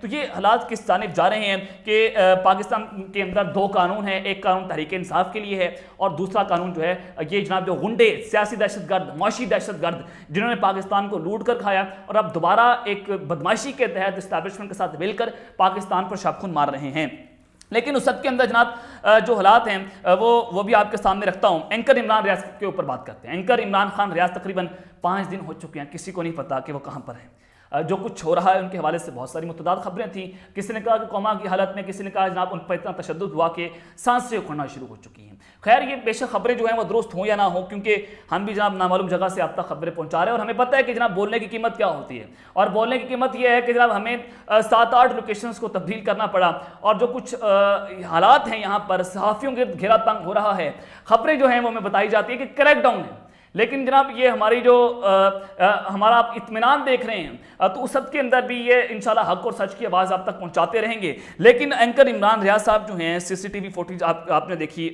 تو یہ حالات کس جانب جا رہے ہیں کہ پاکستان کے اندر دو قانون ہیں، ایک قانون تحریک انصاف کے لیے ہے اور دوسرا قانون جو ہے یہ جناب جو غنڈے، سیاسی دہشت گرد، معاشی دہشت گرد جنہوں نے پاکستان کو لوٹ کر کھایا اور اب دوبارہ ایک بدمعاشی کے تحت اسٹیبلشمنٹ کے ساتھ مل کر پاکستان پر شاپ خون مار رہے ہیں۔ لیکن اس سب کے اندر جناب جو حالات ہیں وہ بھی آپ کے سامنے رکھتا ہوں۔ اینکر عمران ریاض کے اوپر بات کرتے ہیں۔ اینکر عمران خان ریاض تقریباً 5 دن ہو چکے ہیں، کسی کو نہیں پتا کہ وہ کہاں پر ہیں۔ جو کچھ ہو رہا ہے ان کے حوالے سے بہت ساری متضاد خبریں تھیں، کسی نے کہا کہ کوما کی حالت میں، کسی نے کہا جناب ان پر اتنا تشدد ہوا کہ سانسیں اکھڑنا شروع ہو چکی ہیں۔ خیر یہ بے شک خبریں جو ہیں وہ درست ہوں یا نہ ہوں، کیونکہ ہم بھی جناب نامعلوم جگہ سے اب تک خبریں پہنچا رہے ہیں اور ہمیں پتہ ہے کہ جناب بولنے کی قیمت کیا ہوتی ہے، اور بولنے کی قیمت یہ ہے کہ جناب ہمیں 7-8 لوکیشنز کو تبدیل کرنا پڑا، اور جو کچھ حالات ہیں یہاں پر صحافیوں کے گھیرا تنگ ہو رہا ہے، خبریں جو ہیں وہ ہمیں بتائی جاتی ہے کہ کریک ڈاؤن ہے، لیکن جناب یہ ہماری جو ہمارا آپ اطمینان دیکھ رہے ہیں تو اس سب کے اندر بھی یہ انشاءاللہ حق اور سچ کی آواز آپ تک پہنچاتے رہیں گے۔ لیکن اینکر عمران ریاض صاحب جو ہیں CCTV فوٹیج آپ نے دیکھی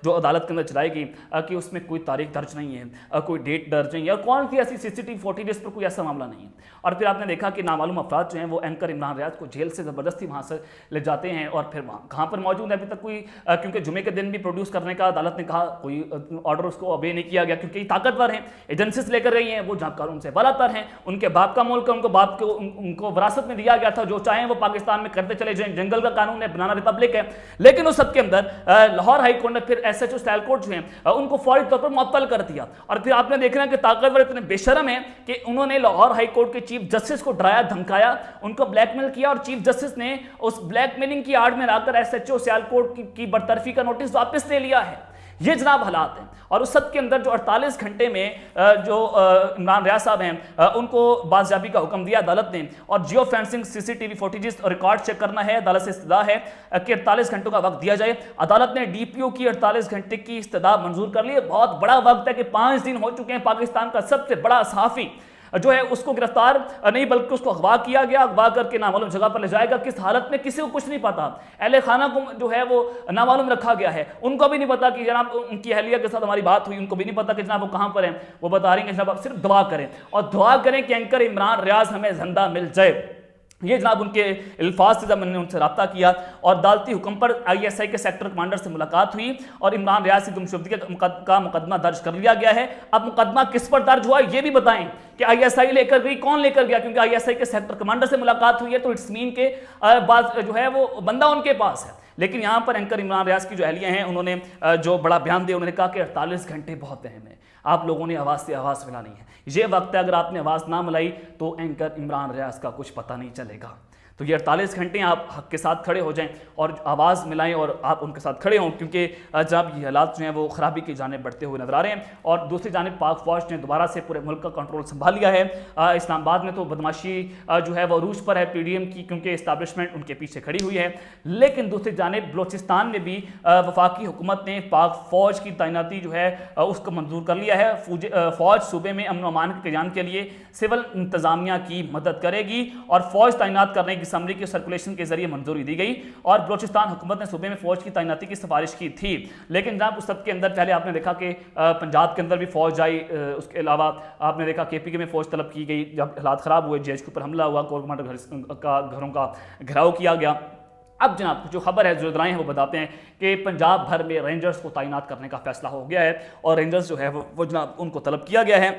جو عدالت کے اندر چلائی گئی کہ اس میں کوئی تاریخ درج نہیں ہے، کوئی ڈیٹ درج نہیں ہے، اور کون سی ایسی CCTV فوٹیج جس پر کوئی ایسا معاملہ نہیں ہے، اور پھر آپ نے دیکھا کہ نامعلوم افراد جو ہیں وہ اینکر عمران ریاض کو جیل سے زبردستی وہاں سے لے جاتے ہیں، اور پھر وہاں کہاں پر موجود ہے ابھی تک کوئی، کیونکہ جمعے کے دن بھی پروڈیوس کرنے کا عدالت نے کہا، کوئی آرڈر اس کو obey نہیں کیا گیا، کیونکہ یہ طاقتور ہیں، ایجنسیز لے کر رہی ہیں، وہ جہاں قانون سے بالاتر ہیں، ان کے باپ کا ملک ہے، ان کو وراثت میں دیا گیا تھا، جو چاہیں وہ پاکستان میں کرتے چلے جائیں، جنگل کا قانون ہے، بنانا ریپبلک ہے۔ لیکن اس سب کے اندر لاہور ہائی کورٹ نے پھر SHO اسٹائل کورٹ جو ہیں ان کو فوری طور پر معطل کر دیا، اور پھر آپ نے دیکھنا کہ طاقتور اتنے بے شرم ہیں کہ انہوں نے لاہور ہائی کورٹ کے چیف جسٹس کو ڈرایا، دھمکایا، ان کو بلیک میل کیا، اور چیف جسٹس نے اس بلیک میلنگ کی آڑ میں لا کر SHO اسٹائل کورٹ کی برطرفی کا نوٹس واپس لے لیا ہے۔ یہ جناب حالات ہیں، اور اس سب کے اندر جو 48 گھنٹے میں جو عمران ریاض صاحب ہیں ان کو بازیابی کا حکم دیا عدالت نے، اور جیو فینسنگ CCTV فوٹیجز اور ریکارڈ چیک کرنا ہے، عدالت سے استدعا ہے کہ 48 گھنٹوں کا وقت دیا جائے۔ عدالت نے DPO کی 48 گھنٹے کی استدعا منظور کر لی ہے۔ بہت بڑا وقت ہے کہ 5 دن ہو چکے ہیں، پاکستان کا سب سے بڑا صحافی جو ہے اس کو گرفتار نہیں بلکہ اس کو اغوا کیا گیا، اغوا کر کے نامعلوم جگہ پر لے جائے گا، کس حالت میں کسی کو کچھ نہیں پتا، اہل خانہ کو جو ہے وہ نامعلوم رکھا گیا ہے، ان کو بھی نہیں پتا کہ جناب ان کی اہلیہ کے ساتھ ہماری بات ہوئی، ان کو بھی نہیں پتا کہ جناب وہ کہاں پر ہیں، وہ بتا رہی ہیں کہ جناب آپ صرف دعا کریں، اور دعا کریں کہ اینکر عمران ریاض ہمیں زندہ مل جائے۔ یہ جناب ان کے الفاظ سے جب میں نے ان سے رابطہ کیا، اور عدالتی حکم پر ISI کے سیکٹر کمانڈر سے ملاقات ہوئی اور عمران ریاض کی گمشدگی کا مقدمہ درج کر لیا گیا ہے۔ اب مقدمہ کس پر درج ہوا یہ بھی بتائیں کہ ISI لے کر گئی، کون لے کر گیا، کیونکہ ISI کے سیکٹر کمانڈر سے ملاقات ہوئی ہے تو اٹس مین کے بعض جو ہے وہ بندہ ان کے پاس ہے۔ لیکن یہاں پر اینکر عمران ریاض کی جو اہلیہ ہیں انہوں نے جو بڑا بیان دیا، انہوں نے کہا کہ 48 گھنٹے بہت اہم ہے، آپ لوگوں نے آواز سے آواز ملانی ہے، یہ وقت ہے، اگر آپ نے آواز نہ ملائی تو اینکر عمران ریاض کا کچھ پتہ نہیں چلے گا۔ تو یہ 48 گھنٹے آپ حق کے ساتھ کھڑے ہو جائیں اور آواز ملائیں اور آپ ان کے ساتھ کھڑے ہوں، کیونکہ جب یہ حالات جو ہیں وہ خرابی کی جانب بڑھتے ہوئے نظر آ رہے ہیں۔ اور دوسری جانب پاک فوج نے دوبارہ سے پورے ملک کا کنٹرول سنبھال لیا ہے۔ اسلام آباد میں تو بدماشی جو ہے وہ عروج پر ہے PDM کی، کیونکہ اسٹیبلشمنٹ ان کے پیچھے کھڑی ہوئی ہے۔ لیکن دوسری جانب بلوچستان میں بھی وفاقی حکومت نے پاک فوج کی تعیناتی جو ہے اس کو منظور کر لیا ہے۔ فوج صوبے میں امن و امان کے قیام کے لیے سول انتظامیہ کی مدد کرے گی، اور فوج تعینات کرنے کی اسمبلی کی سرکولیشن کے ذریعے منظوری دی گئی، اور بلوچستان حکومت نے صوبے میں فوج کی تعیناتی کی سفارش کی تھی۔ لیکن جناب اس سب کے اندر پہلے آپ نے دیکھا کہ پنجاب کے اندر بھی فوج آئی، اس کے علاوہ آپ نے دیکھا KPK میں فوج طلب کی گئی، جب حالات خراب ہوئے JHQ پر حملہ ہوا، کور کمانڈر کا گھروں کا گھیراؤ کیا گیا۔ اب جناب جو خبر ہے، جو ذرائع ہیں وہ بتاتے ہیں کہ پنجاب بھر میں رینجرز کو تعینات کرنے کا فیصلہ ہو گیا ہے، اور رینجرز جو ہے وہ جناب ان کو طلب کیا گیا ہے۔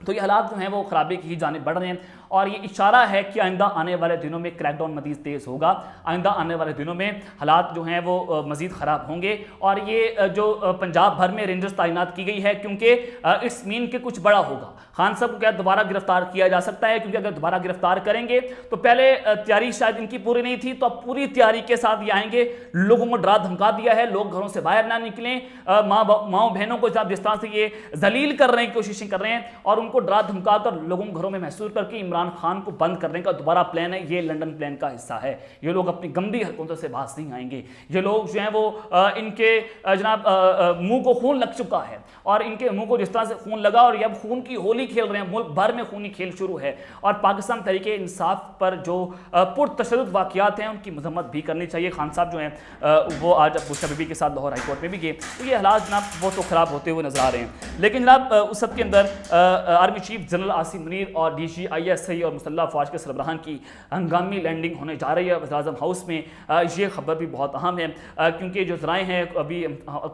تو یہ حالات جو ہیں وہ خرابی کی جانب بڑھ رہے ہیں، اور یہ اشارہ ہے کہ آئندہ آنے والے دنوں میں کریک ڈاؤن مزید تیز ہوگا، آئندہ آنے والے دنوں میں حالات جو ہیں وہ مزید خراب ہوں گے، اور یہ جو پنجاب بھر میں رینجرز تعینات کی گئی ہے کیونکہ اٹس مین کہ کچھ بڑا ہوگا۔ خان صاحب کو کیا دوبارہ گرفتار کیا جا سکتا ہے، کیونکہ اگر دوبارہ گرفتار کریں گے تو پہلے تیاری شاید ان کی پوری نہیں تھی، تو اب پوری تیاری کے ساتھ یہ آئیں گے، لوگوں کو ڈرا دھمکا دیا ہے، لوگ گھروں سے باہر نہ نکلیں، ماؤں بہنوں کو جس طرح سے یہ ذلیل کرنے کی کوششیں کر رہے ہیں، اور ان کو ڈرا دھمکا کر لوگوں کو گھروں میں محصور کر کے عمران خان کو بند کرنے کا دوبارہ پلان ہے۔ یہ لنڈن پلان کا حصہ ہے، یہ لوگ اپنی گندی حرکتوں سے باز نہیں آئیں گے، یہ لوگ جو ہیں وہ ان کے جناب منہ کو خون لگ چکا ہے، اور ان کے منہ کو جس طرح سے خون لگا، اور یہ اب خون کی ہولی کھیل رہے ہیں، ملک بھر میں خونی کھیل شروع ہے، اور پاکستان تحریک انصاف پر جو پرتشدد واقعات ہیں ان کی مذمت بھی کرنی چاہیے۔ خان صاحب جو ہیں وہ آج ابوشا بی بی کے ساتھ لاہور ہائی کورٹ میں بھی گئے، تو یہ حالات جناب وہ تو خراب ہوتے ہوئے نظر آ رہے ہیں۔ لیکن جناب اس سب کے اندر army chief general Asim Munir اور D G I S I اور مسلح افواج کے سربراہان کی ہنگامی لینڈنگ ہونے جا رہی ہے وزیراعظم ہاؤس میں. یہ خبر بھی بہت اہم ہے کیونکہ جو ذرائع ہیں ابھی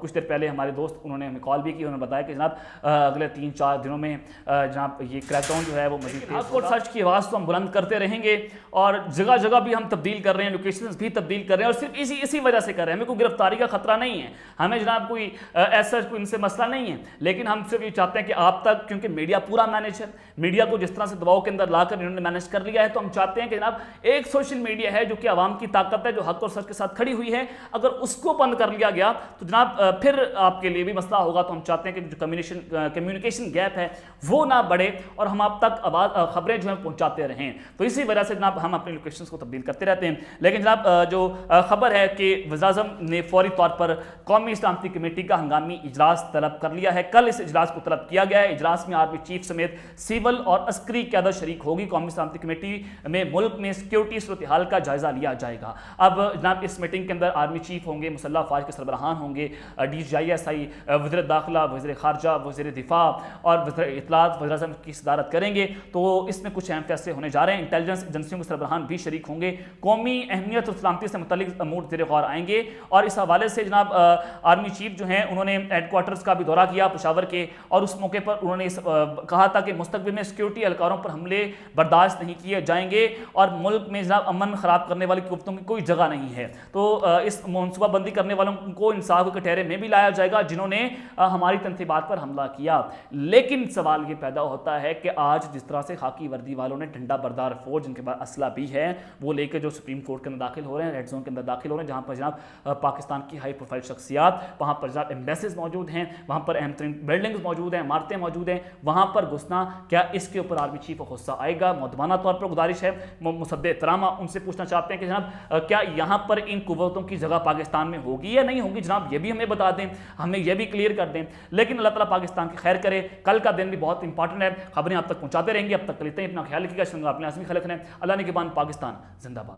کچھ دیر پہلے ہمارے دوست انہوں نے ہمیں کال بھی کی, انہوں نے بتایا کہ جناب اگلے 3-4 دنوں میں جناب یہ کریک ڈاؤن جو ہے وہ مزید حق اور سچ کی آواز تو ہم بلند کرتے رہیں گے, اور جگہ جگہ بھی ہم تبدیل کر رہے ہیں, لوکیشنز بھی تبدیل کر رہے ہیں, اور صرف اسی وجہ سے کر رہے ہیں. ہمیں کوئی گرفتاری کا خطرہ نہیں ہے, ہمیں جناب کوئی ایسا کوئی ان سے مسئلہ نہیں ہے, لیکن ہم صرف یہ چاہتے ہیں کہ آپ تک, کیونکہ میڈیا پورا مینج ہے, میڈیا کو جس طرح سے دباؤ کے اندر لا کر انہوں نے مینج کر لیا ہے, تو ہم چاہتے ہیں کہ جناب ایک سوشل میڈیا ہے جو کہ عوام کی طاقت ہے, جو حق اور سچ کے ساتھ کھڑی ہوئی ہے, اگر اس کو بند کر لیا گیا تو جناب پھر آپ کے لیے بھی مسئلہ ہوگا. تو ہم چاہتے ہیں کہ جو کمیونیکیشن گیپ ہے وہ نہ بڑھے اور ہم آپ تک خبریں جو ہیں پہنچاتے رہیں. تو اسی وجہ سے جناب ہم اپنے لوکیشنز کو تبدیل کرتے رہتے ہیں. لیکن جناب جو خبر ہے کہ وزیراعظم نے فوری طور پر قومی سلامتی کمیٹی کا ہنگامی اجلاس طلب کر لیا ہے. کل اس اجلاس کو طلب کیا گیا ہے. اجلاس میں آرمی چیف سمیت سول اور عسکری قیادت شریک ہوگی. قومی سلامتی کمیٹی میں ملک میں سیکیورٹی صورتحال کا جائزہ لیا جائے گا. اب جناب اس میٹنگ کے اندر آرمی چیف ہوں گے, مسلح افواج کے سربراہان ہوں گے, D G I S I, وزیر داخلہ, وزیر خارجہ, وزیر دفاع اور وزیر اطلاعات وزیر اعظم کی صدارت کریں گے. تو اس میں کچھ اہم فیصلے ہونے جا رہے ہیں. انٹیلیجنس ایجنسیوں کے سربراہان بھی شریک ہوں گے. قومی اہمیت اور سلامتی سے متعلق امور زیر غور آئیں گے, اور اس حوالے سے جناب آرمی چیف جو ہیں انہوں نے ہیڈ کوارٹرز کا بھی دورہ کیا پشاور کے, اور اس موقع پر انہوں نے کہا تھا کہ مستقبل میں سیکیورٹی اہلکاروں پر حملے برداشت نہیں کیے جائیں گے, اور ملک میں جناب امن خراب کرنے والی قوتوں کی کوئی جگہ نہیں ہے. تو اس منصوبہ بندی کرنے والوں کو انصاف کے کٹہرے میں بھی لایا جائے گا جنہوں نے ہماری تنصیبات پر حملہ کیا. لیکن سوال یہ پیدا ہوتا ہے کہ آج جس طرح سے خاکی وردی والوں نے ڈنڈا بردار فوج جن کے پاس اسلحہ بھی ہے وہ لے کے جو سپریم کورٹ کے اندر داخل ہو رہے ہیں, ریڈ زون کے اندر داخل ہو رہے ہیں, جہاں پر جناب پاکستان کی ہائی پروفائل شخصیات, وہاں پر جناب ایمبیسیز موجود ہیں, وہاں پر اہم ترین بلڈنگز موجود ہیں, عمارتیں موجود ہیں, وہاں پر گھسنا, کیا اس کے اوپر آرمی چیف کو غصہ آئے گا؟ مؤدبانہ طور پر گزارش ہے مصدق احترامہ ان سے پوچھنا چاہتے ہیں کہ جناب کیا یہاں پر ان قوتوں کی جگہ پاکستان میں ہوگی یا نہیں ہوگی؟ جناب یہ بھی ہمیں بتا دیں, ہمیں یہ بھی کلیئر کر دیں. لیکن اللہ تعالیٰ پاکستان کی خیر کرے. کل کا دن بھی بہت امپورٹنٹ ہے, خبریں آپ تک پہنچاتے رہیں گے. اب تک لیتے ہیں, اپنا خیال رکھیے گا. اپنے عظمی خلق رہیں. اللہ نے کے بان پاکستان زندہ باد.